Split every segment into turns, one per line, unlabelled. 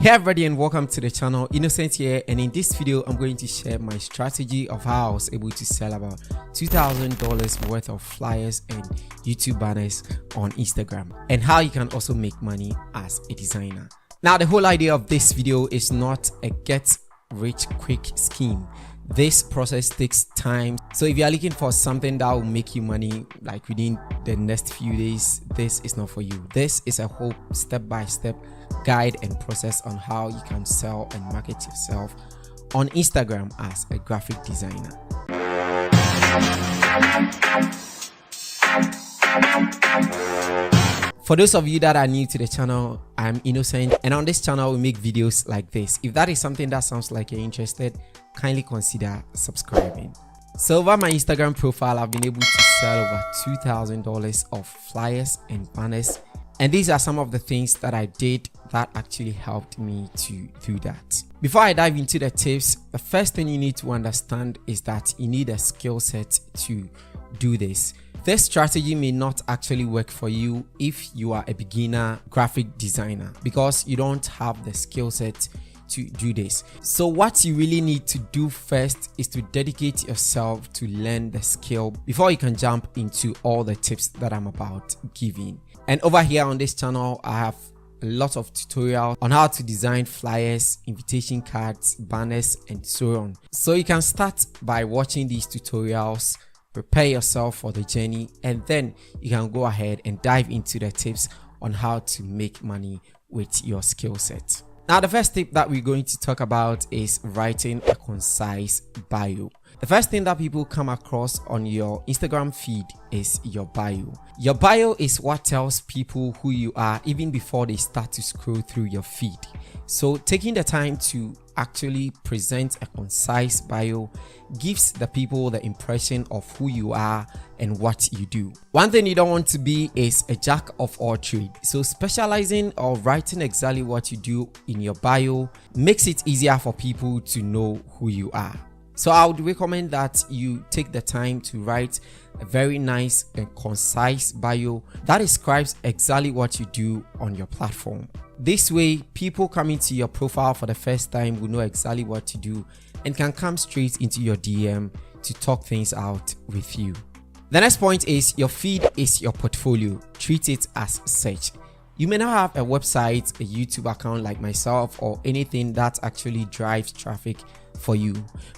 Hey everybody, and welcome to the channel. Innocent here, and in this video I'm going to share my strategy of how I was able to sell about $2,000 worth of flyers and YouTube banners on Instagram, and how you can also make money as a designer. Now, the whole idea of this video is not a get rich quick scheme. This process takes time, so if you are looking for something that will make you money like within the next few days, this is not for you. This is a whole step-by-step guide and process on how you can sell and market yourself on Instagram as a graphic designer. For those of you that are new to the channel, I'm Innocent, and on this channel we make videos like this. If that is something that sounds like you're interested, kindly consider subscribing. So over my Instagram profile, I've been able to sell over $2,000 of flyers and banners, and these are some of the things that I did that actually helped me to do that. Before I dive into the tips, the first thing you need to understand is that you need a skill set to do this. This strategy may not actually work for you if you are a beginner graphic designer, because you don't have the skill set to do this. So what you really need to do first is to dedicate yourself to learn the skill before you can jump into all the tips that I'm about giving. And over here on this channel, I have a lot of tutorials on how to design flyers, invitation cards, banners, and so on. So you can start by watching these tutorials, prepare yourself for the journey, and then you can go ahead and dive into the tips on how to make money with your skill set. Now, the first tip that we're going to talk about is writing a concise bio. The first thing that people come across on your Instagram feed is your bio. Your bio is what tells people who you are even before they start to scroll through your feed. So taking the time to actually present a concise bio gives the people the impression of who you are and what you do. One thing you don't want to be is a jack of all trades. So specializing or writing exactly what you do in your bio makes it easier for people to know who you are. So I would recommend that you take the time to write a very nice and concise bio that describes exactly what you do on your platform. This way, people coming to your profile for the first time will know exactly what you do and can come straight into your DM to talk things out with you. The next point is your feed is your portfolio. Treat it as such. You may not have a website, a YouTube account like myself, or anything that actually drives traffic for you,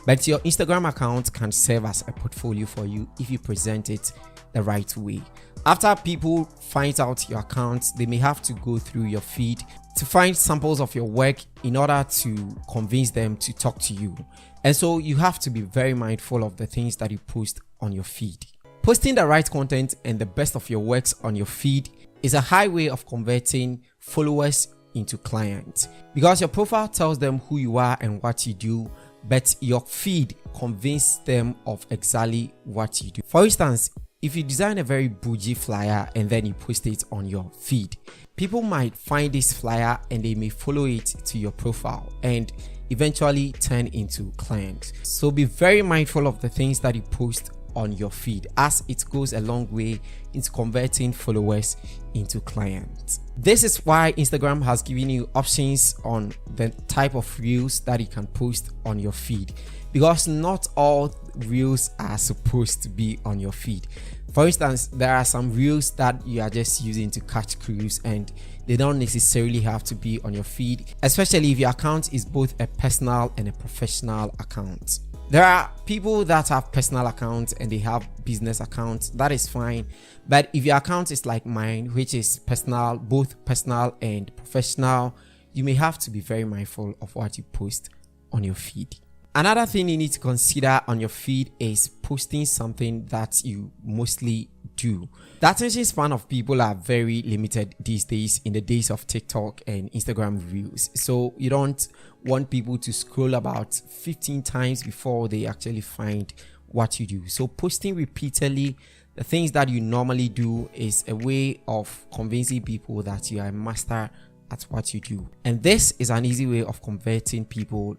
but your Instagram account can serve as a portfolio for you if you present it the right way. After people find out your account, they may have to go through your feed to find samples of your work in order to convince them to talk to you. And so you have to be very mindful of the things that you post on your feed. Posting the right content and the best of your works on your feed is a high way of converting followers into clients, because your profile tells them who you are and what you do, but your feed convinces them of exactly what you do. For instance, if you design a very bougie flyer and then you post it on your feed, people might find this flyer and they may follow it to your profile and eventually turn into clients. So be very mindful of the things that you post on your feed, as it goes a long way into converting followers into clients. This is why Instagram has given you options on the type of reels that you can post on your feed, because not all reels are supposed to be on your feed. For instance, there are some reels that you are just using to catch crews and they don't necessarily have to be on your feed, especially if your account is both a personal and a professional account. There are people that have personal accounts and they have business accounts. That is fine. But if your account is like mine, which is personal, both personal and professional, you may have to be very mindful of what you post on your feed. Another thing you need to consider on your feed is posting something that you mostly do. The attention span of people are very limited these days in the days of TikTok and Instagram Reels. So you don't want people to scroll about 15 times before they actually find what you do. So posting repeatedly the things that you normally do is a way of convincing people that you are a master at what you do. And this is an easy way of converting people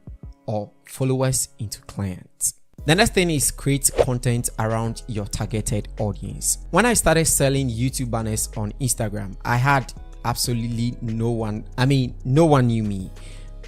or followers into clients. The next thing is create content around your targeted audience. When I started selling YouTube banners on Instagram, I had absolutely no one. No one knew me.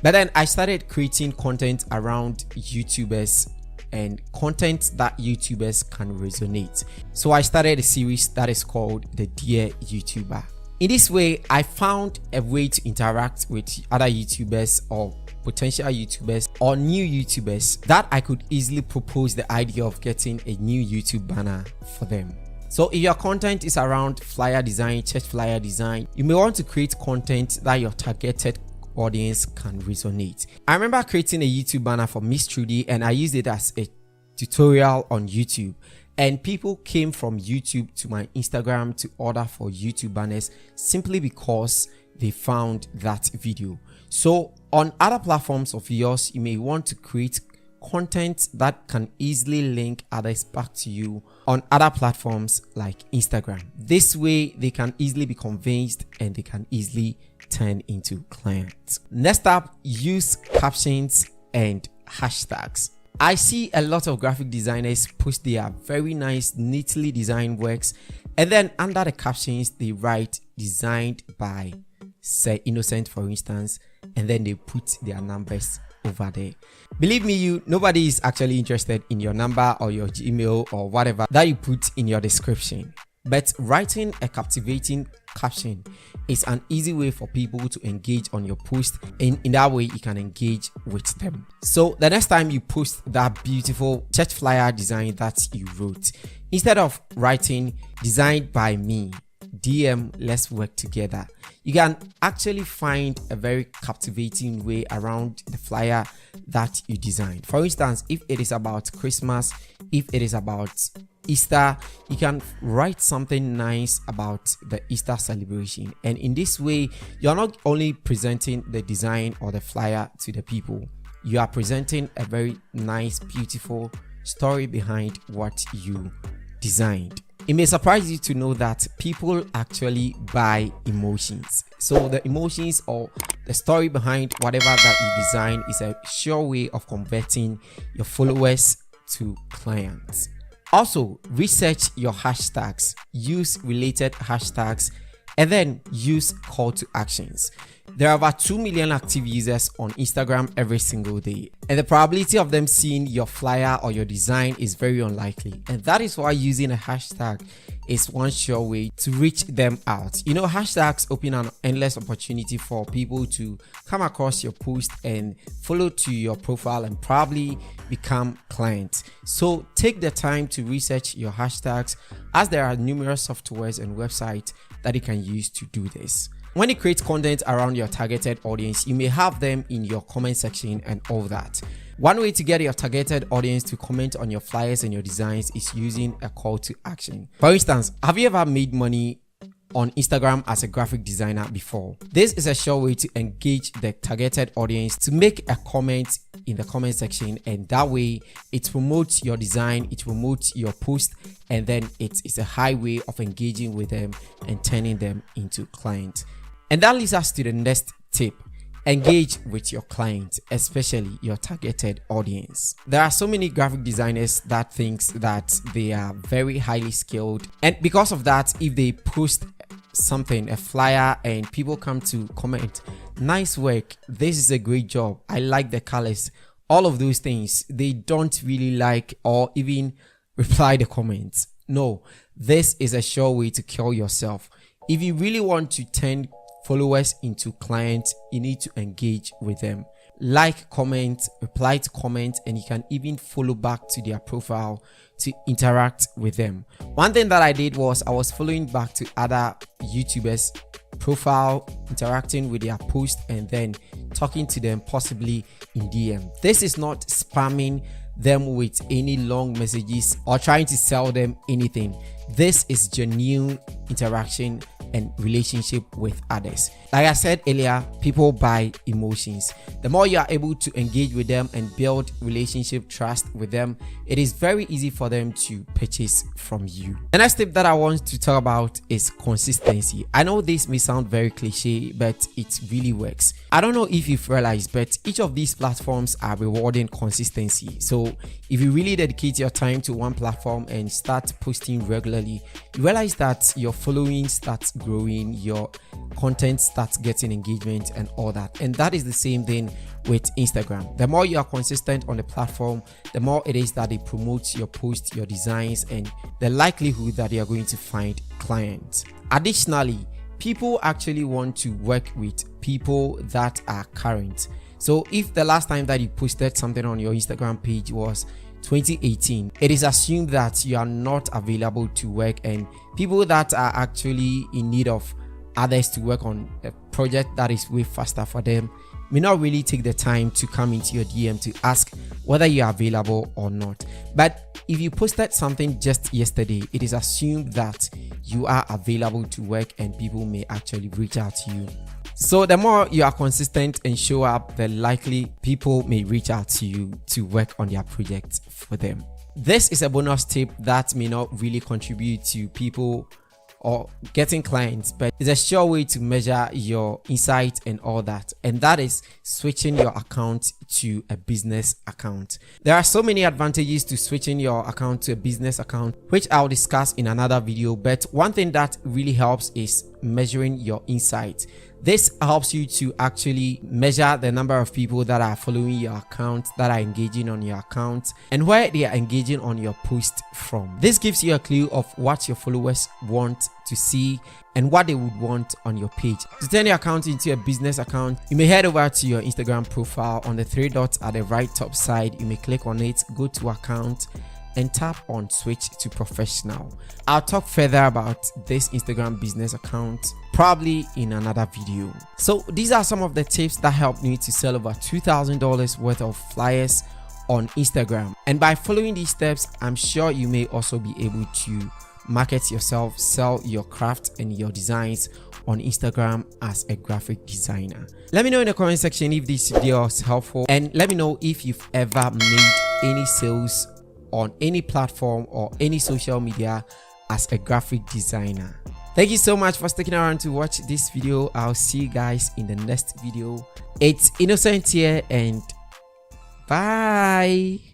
But then I started creating content around YouTubers and content that YouTubers can resonate. So I started a series that is called the Dear YouTuber. In this way, I found a way to interact with other YouTubers or potential YouTubers or new YouTubers that I could easily propose the idea of getting a new YouTube banner for them. So if your content is around flyer design, church flyer design, you may want to create content that your targeted audience can resonate. I remember creating a YouTube banner for Miss Trudy, and I used it as a tutorial on YouTube, and people came from YouTube to my Instagram to order for YouTube banners simply because they found that video. So on other platforms of yours, you may want to create content that can easily link others back to you on other platforms like Instagram. This way they can easily be convinced and they can easily turn into clients. Next up, use captions and hashtags. I see a lot of graphic designers post their very nice, neatly designed works, and then under the captions they write designed by Sir Innocent, for instance, and then they put their numbers over there. Believe me, nobody is actually interested in your number or your Gmail or whatever that you put in your description. But writing a captivating caption is an easy way for people to engage on your post, and in that way you can engage with them. So the next time you post that beautiful church flyer design that you wrote, instead of writing designed by me, DM let's work together, you can actually find a very captivating way around the flyer that you designed. For instance, if it is about Christmas, if it is about Easter, you can write something nice about the Easter celebration, and in this way you are not only presenting the design or the flyer to the people, you are presenting a very nice, beautiful story behind what you designed. It may surprise you to know that people actually buy emotions. So the emotions or the story behind whatever that you design is a sure way of converting your followers to clients. Also, research your hashtags, use related hashtags, and then use call to actions. There are about 2 million active users on Instagram every single day, and the probability of them seeing your flyer or your design is very unlikely, and that is why using a hashtag is one sure way to reach them out. Hashtags open an endless opportunity for people to come across your post and follow to your profile and probably become clients. So take the time to research your hashtags, as there are numerous softwares and websites that you can use to do this. When you create content around your targeted audience, you may have them in your comment section and all that. One way to get your targeted audience to comment on your flyers and your designs is using a call to action. For instance, have you ever made money on Instagram as a graphic designer before? This is a sure way to engage the targeted audience to make a comment in the comment section, and that way it promotes your design, it promotes your post, and then it is a high way of engaging with them and turning them into clients. And that leads us to the next tip. Engage with your clients, especially your targeted audience. There are so many graphic designers that thinks that they are very highly skilled, and because of that, if they post something, a flyer, and people come to comment, nice work, this is a great job, I like the colors, all of those things, they don't really like or even reply the comments. No, this is a sure way to kill yourself. If you really want to turn followers into clients, you need to engage with them. Like, comment, reply to comment, and you can even follow back to their profile to interact with them. One thing that I did was I was following back to other YouTubers' profile, interacting with their post, and then talking to them possibly in DM. This is not spamming them with any long messages or trying to sell them anything. This is genuine interaction and relationship with others. Like I said earlier, people buy emotions. The more you are able to engage with them and build relationship trust with them, it is very easy for them to purchase from you. The next tip that I want to talk about is consistency. I know this may sound very cliche, but it really works. I don't know if you've realized, but each of these platforms are rewarding consistency. So if you really dedicate your time to one platform and start posting regularly, you realize that your following starts growing, your content starts getting engagement and all that. And that is the same thing with Instagram. The more you are consistent on the platform, the more it is that they promote your posts, your designs, and the likelihood that you are going to find clients. Additionally, people actually want to work with people that are current. So if the last time that you posted something on your Instagram page was 2018, it is assumed that you are not available to work, and people that are actually in need of others to work on a project that is way faster for them may not really take the time to come into your DM to ask whether you are available or not. But if you posted something just yesterday, it is assumed that you are available to work and people may actually reach out to you. So the more you are consistent and show up, the likely people may reach out to you to work on their projects for them. This is a bonus tip that may not really contribute to people or getting clients, but it's a sure way to measure your insight and all that, and that is switching your account to a business account. There are so many advantages to switching your account to a business account, which I'll discuss in another video, but one thing that really helps is measuring your insight. This helps you to actually measure the number of people that are following your account, that are engaging on your account, and where they are engaging on your post from. This gives you a clue of what your followers want to see and what they would want on your page. To turn your account into a business account, you may head over to your Instagram profile. On the three dots at the right top side, you may click on it, go to account, and tap on switch to professional. I'll talk further about this Instagram business account probably in another video. So these are some of the tips that helped me to sell over $2,000 worth of flyers on Instagram. And by following these steps, I'm sure you may also be able to market yourself, sell your craft and your designs on Instagram as a graphic designer. Let me know in the comment section if this video was helpful, and let me know if you've ever made any sales on any platform or any social media as a graphic designer. Thank you so much for sticking around to watch this video. I'll see you guys in the next video. It's Innocent here, and bye.